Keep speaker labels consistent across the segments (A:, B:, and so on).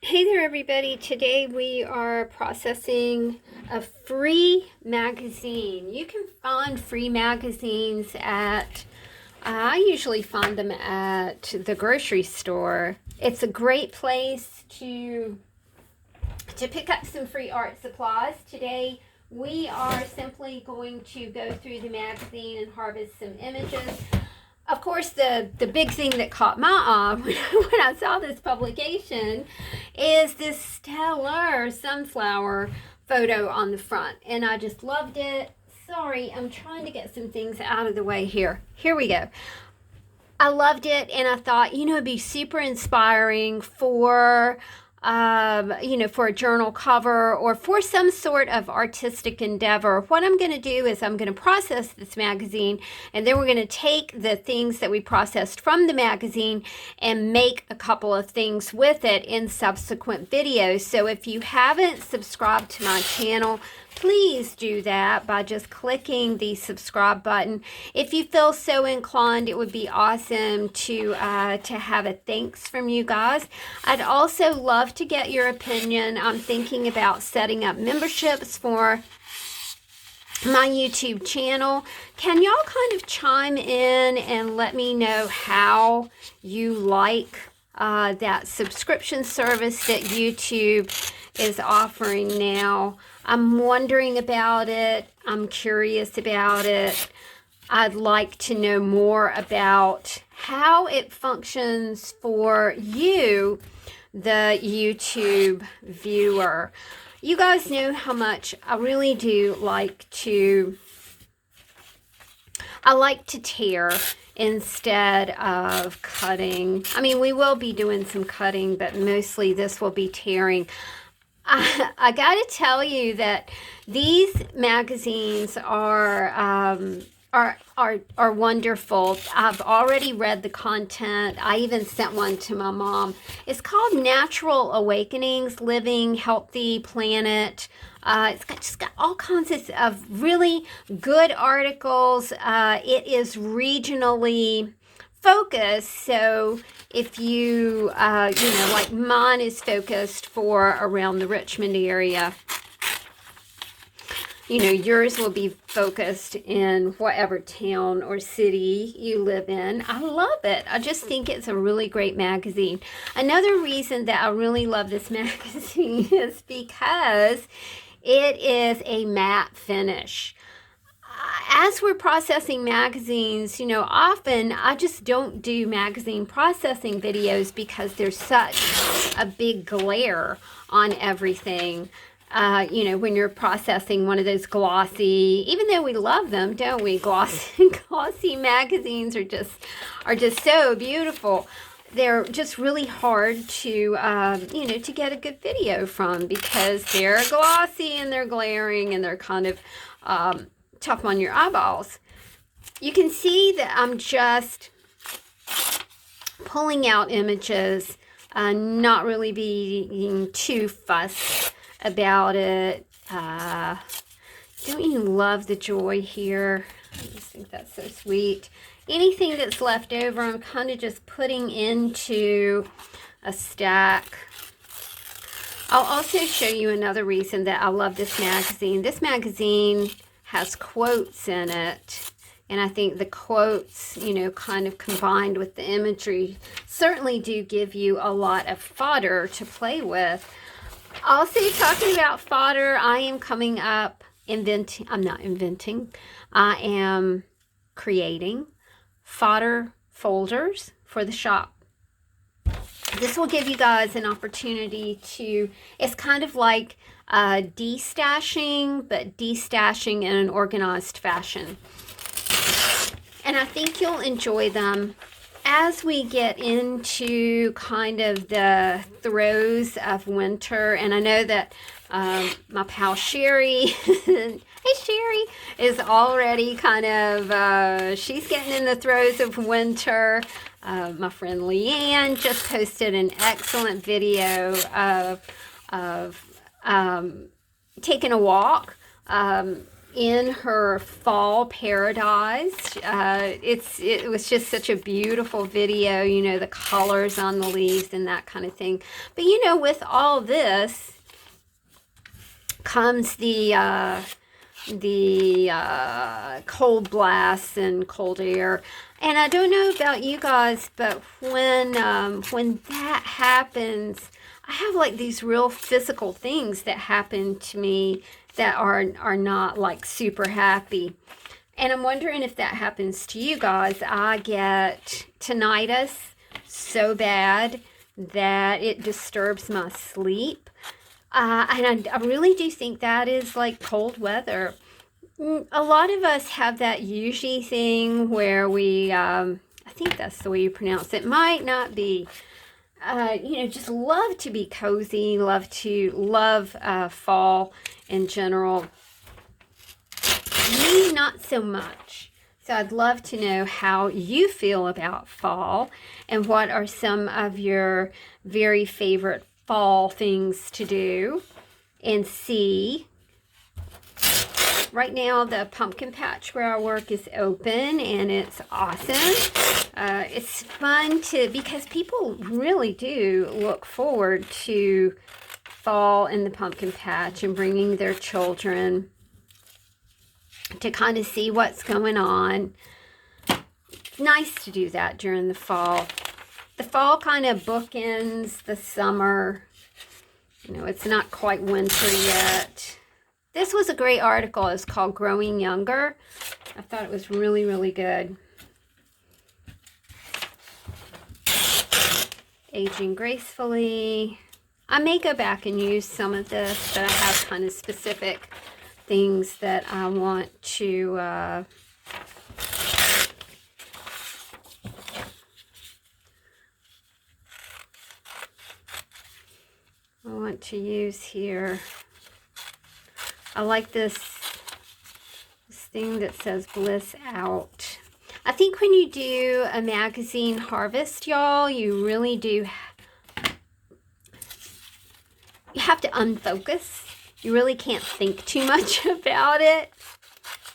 A: Hey there, everybody. Today we are processing a free magazine. You can find free magazines at, I usually find them at the grocery store. It's a great place to pick up some free art supplies. Today we are simply going to go through the magazine and harvest some images. Of course, the big thing that caught my eye when I saw this publication is this stellar sunflower photo on the front. And I just loved it. Sorry, I'm trying to get some things out of the way here. Here we go. I loved it, and I thought, it'd be super inspiring for for a journal cover or for some sort of artistic endeavor. What I'm going to do is I'm going to process this magazine, and then we're going to take the things that we processed from the magazine and make a couple of things with it in subsequent videos. So if you haven't subscribed to my channel, please do that by just clicking the subscribe button. If you feel so inclined, it would be awesome to have a thanks from you guys. I'd also love to get your opinion. I'm thinking about setting up memberships for my YouTube channel. Can y'all kind of chime in and let me know how you like that subscription service that YouTube is offering now? I'm wondering about it. I'm curious about it. I'd like to know more about how it functions for you, the YouTube viewer. You guys know how much I really do like to tear instead of cutting. I mean, we will be doing some cutting, but mostly this will be tearing. I got to tell you that these magazines are wonderful. I've already read the content. I even sent one to my mom. It's called Natural Awakenings, Living Healthy Planet. It's just got all kinds of really good articles. It is regionally focused, so if you like mine is focused for around the Richmond area, yours will be focused in whatever town or city you live in. I love it. I just think it's a really great magazine. Another reason that I really love this magazine is because it is a matte finish. As we're processing magazines, often I just don't do magazine processing videos because there's such a big glare on everything. When you're processing one of those glossy, even though we love them, don't we? Glossy magazines are just so beautiful. They're just really hard to to get a good video from because they're glossy and they're glaring and they're kind of tough on your eyeballs. You can see that I'm just pulling out images, not really being too fussed about it. Don't you love the joy here? I just think that's so sweet. Anything that's left over, I'm kind of just putting into a stack. I'll also show you another reason that I love this magazine. This magazine has quotes in it, and I think the quotes, kind of combined with the imagery, certainly do give you a lot of fodder to play with. Also, talking about fodder, I am coming up I am creating fodder folders for the shop. This will give you guys an opportunity to, it's kind of like destashing, but destashing in an organized fashion. And I think you'll enjoy them as we get into kind of the throes of winter. And I know that my pal Sherry, hey Sherry, is already kind of, she's getting in the throes of winter. My friend Leanne just posted an excellent video of taking a walk in her fall paradise. It was just such a beautiful video, you know, the colors on the leaves and that kind of thing. But you know, with all this comes the cold blasts and cold air. And I don't know about you guys, but when that happens, I have like these real physical things that happen to me that are not like super happy. And I'm wondering if that happens to you guys. I get tinnitus so bad that it disturbs my sleep. And I really do think that is like cold weather. A lot of us have that Yuji thing where we, I think that's the way you pronounce it, might not be, you know, just love to be cozy, love fall in general. Me, not so much. So I'd love to know how you feel about fall and what are some of your very favorite fall things to do and see. Right now, the pumpkin patch where I work is open, and it's awesome. It's fun because people really do look forward to fall in the pumpkin patch and bringing their children to kind of see what's going on. It's nice to do that during the fall. The fall kind of bookends the summer. You know, it's not quite winter yet. This was a great article. It's called Growing Younger. I thought it was really, really good. Aging gracefully. I may go back and use some of this, but I have kind of specific things that I want to use here. I like this thing that says bliss out. I think when you do a magazine harvest, y'all, you really do, you have to unfocus. You really can't think too much about it.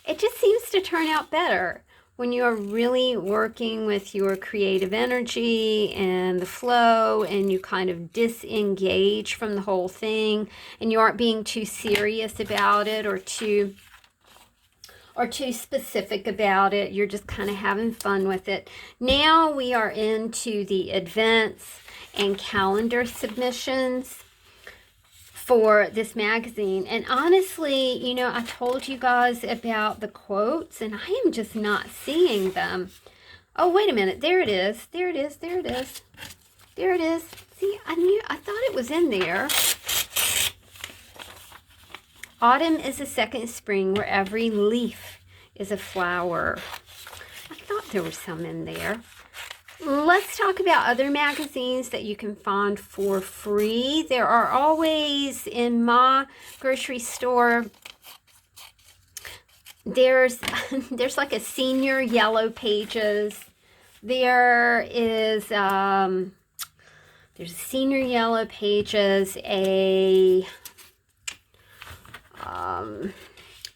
A: It just seems to turn out better when you're really working with your creative energy and the flow, and you kind of disengage from the whole thing, and you aren't being too serious about it or too specific about it. You're just kind of having fun with it. Now we are into the events and calendar submissions for this magazine. And honestly, you know, I told you guys about the quotes, and I am just not seeing them. Oh, wait a minute. There it is. There it is. There it is. There it is. See, I thought it was in there. Autumn is a second spring where every leaf is a flower. I thought there was some in there. Let's talk about other magazines that you can find for free. There are always, in my grocery store, there's like a senior yellow pages. There's a senior yellow pages, a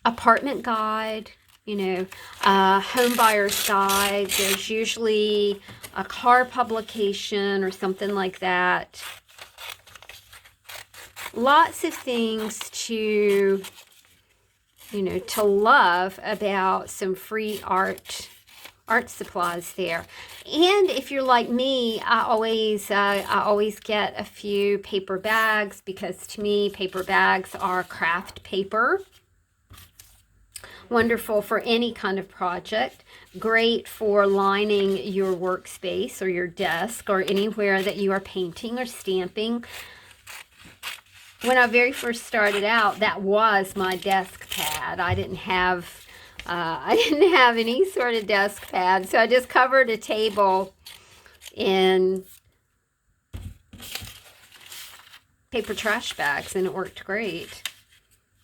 A: apartment guide, you know, home buyer's guide. There's usually a car publication or something like that. Lots of things to, you know, to love about some free art supplies there. And if you're like me, I always get a few paper bags, because to me, paper bags are craft paper. Wonderful for any kind of project. Great for lining your workspace or your desk or anywhere that you are painting or stamping. When I very first started out, that was my desk pad. I didn't have any sort of desk pad, so I just covered a table in paper trash bags, and it worked great.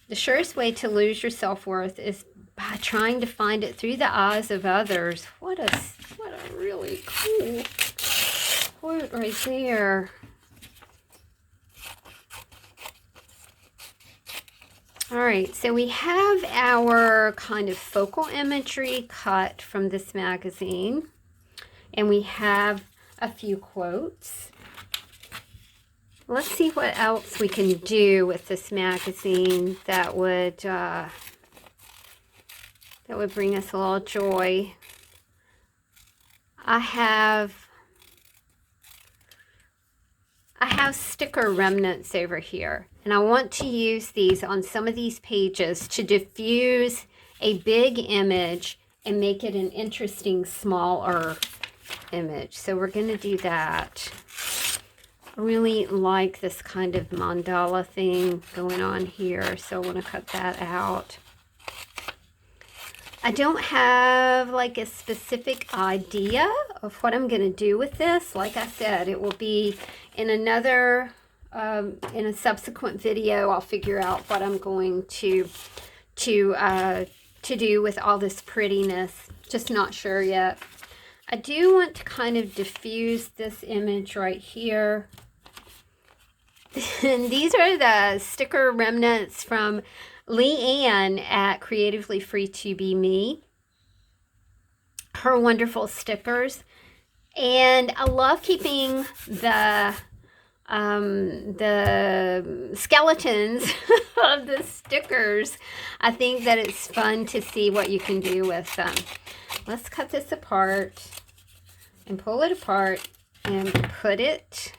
A: The surest way to lose your self-worth is by trying to find it through the eyes of others. What a really cool quote right there. All right, so we have our kind of focal imagery cut from this magazine, and we have a few quotes. Let's see what else we can do with this magazine that would bring us a little joy. I have sticker remnants over here, and I want to use these on some of these pages to diffuse a big image and make it an interesting smaller image. So we're going to do that. I really like this kind of mandala thing going on here, so I want to cut that out. I don't have like a specific idea of what I'm going to do with this. Like I said, it will be in another, in a subsequent video. I'll figure out what I'm going to do with all this prettiness. Just not sure yet. I do want to kind of diffuse this image right here. And these are the sticker remnants from Leanne at Creatively Free to Be Me. Her wonderful stickers. And I love keeping the skeletons of the stickers. I think that it's fun to see what you can do with them. Let's cut this apart and pull it apart and put it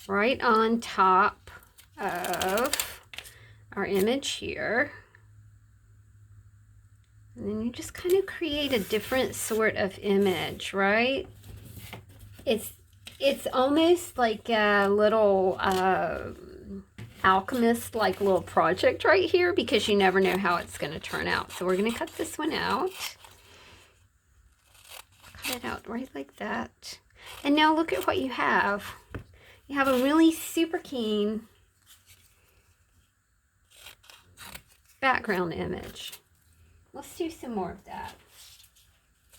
A: right on top of our image here. And then you just kind of create a different sort of image, right? It's almost like a little alchemist like little project right here, because you never know how it's going to turn out. So we're going to cut this one out. Cut it out right like that. And now look at what you have. You have a really super keen background image. Let's do some more of that.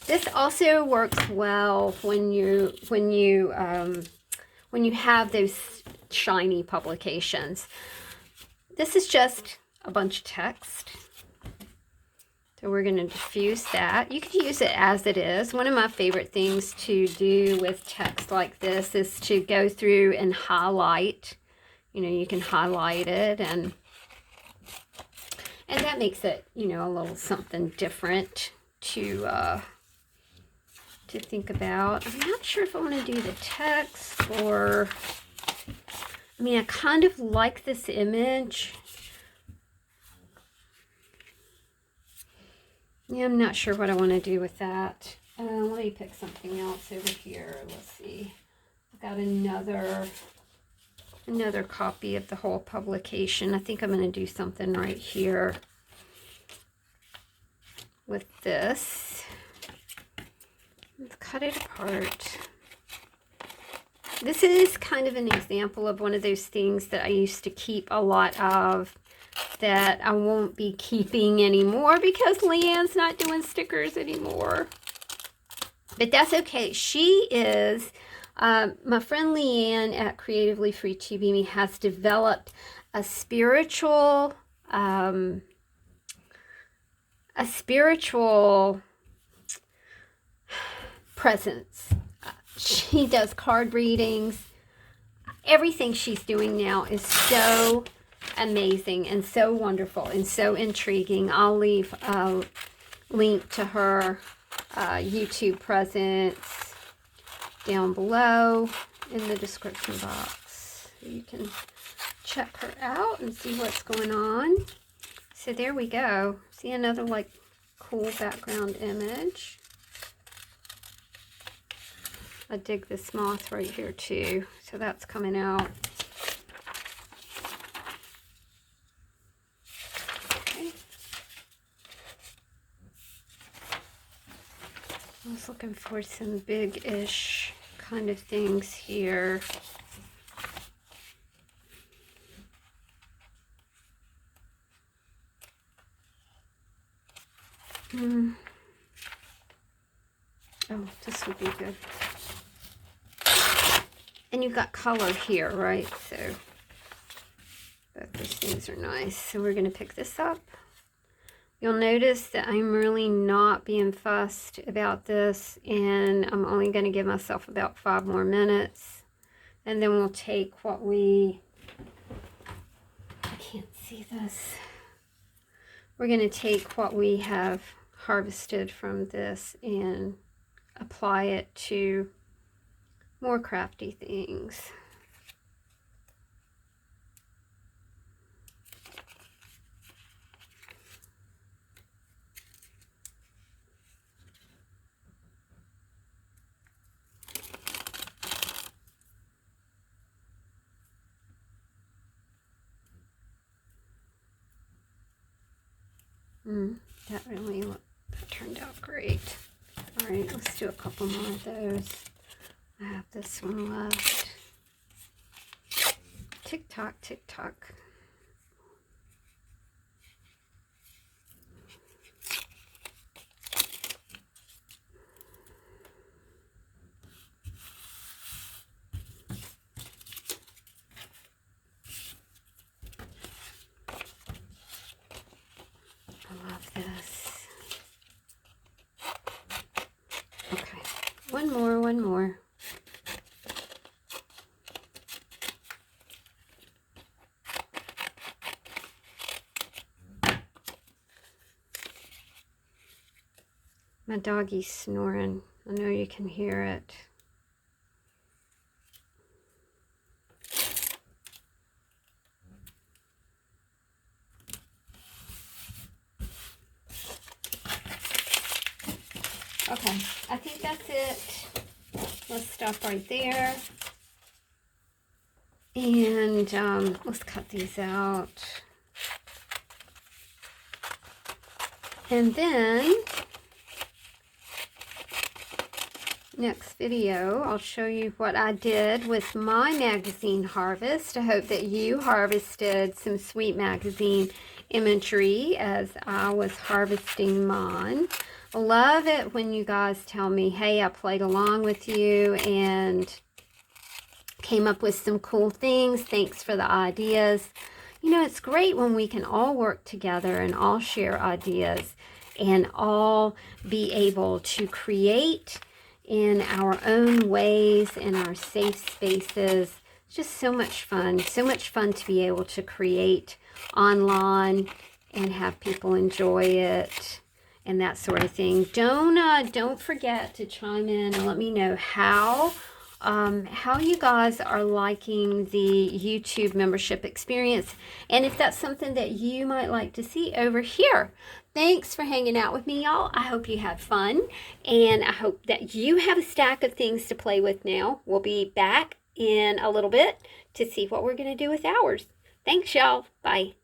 A: This also works well when you have those shiny publications. This is just a bunch of text. So we're going to diffuse that. You could use it as it is. One of my favorite things to do with text like this is to go through and highlight. You know, you can highlight it, and that makes it, you know, a little something different to think about. I'm not sure if I want to do the text or, I mean, I kind of like this image. Yeah, I'm not sure what I want to do with that. Let me pick something else over here. Let's see. I've got another copy of the whole publication. I think I'm going to do something right here with this. Let's cut it apart. This is kind of an example of one of those things that I used to keep a lot of that I won't be keeping anymore because Leanne's not doing stickers anymore. But that's okay. She is, my friend Leanne at Creatively Free to Be Me has developed a spiritual presence. She does card readings. Everything she's doing now is so amazing and so wonderful and so intriguing. I'll leave a link to her YouTube presence down below in the description box, so you can check her out and see what's going on. So there we go. See another like cool background image. I dig this moth right here too, so that's coming out. Okay. I was looking for some big-ish kind of things here. Oh, this would be good. And you've got color here, right? So Both these things are nice. So we're going to pick this up. You'll notice that I'm really not being fussed about this, and I'm only going to give myself about 5 more minutes. And then we'll take what we, I can't see this. We're going to take what we have harvested from this and apply it to more crafty things. That turned out great. All right, let's do a couple more of those. I have this one left. Tick tock, tick tock. I love this. Okay, one more. My doggy's snoring. I know you can hear it. Okay, I think that's it. Let's stop right there. And let's cut these out. And then next video, I'll show you what I did with my magazine harvest. I hope that you harvested some sweet magazine imagery as I was harvesting mine. I love it when you guys tell me, hey, I played along with you and came up with some cool things. Thanks for the ideas. You know, it's great when we can all work together and all share ideas and all be able to create in our own ways, in our safe spaces. It's just so much fun to be able to create online and have people enjoy it and that sort of thing. Don't forget to chime in and let me know how you guys are liking the YouTube membership experience, and if that's something that you might like to see over here. Thanks for hanging out with me, y'all. I hope you had fun, and I hope that you have a stack of things to play with now. We'll be back in a little bit to see what we're going to do with ours. Thanks, y'all. Bye.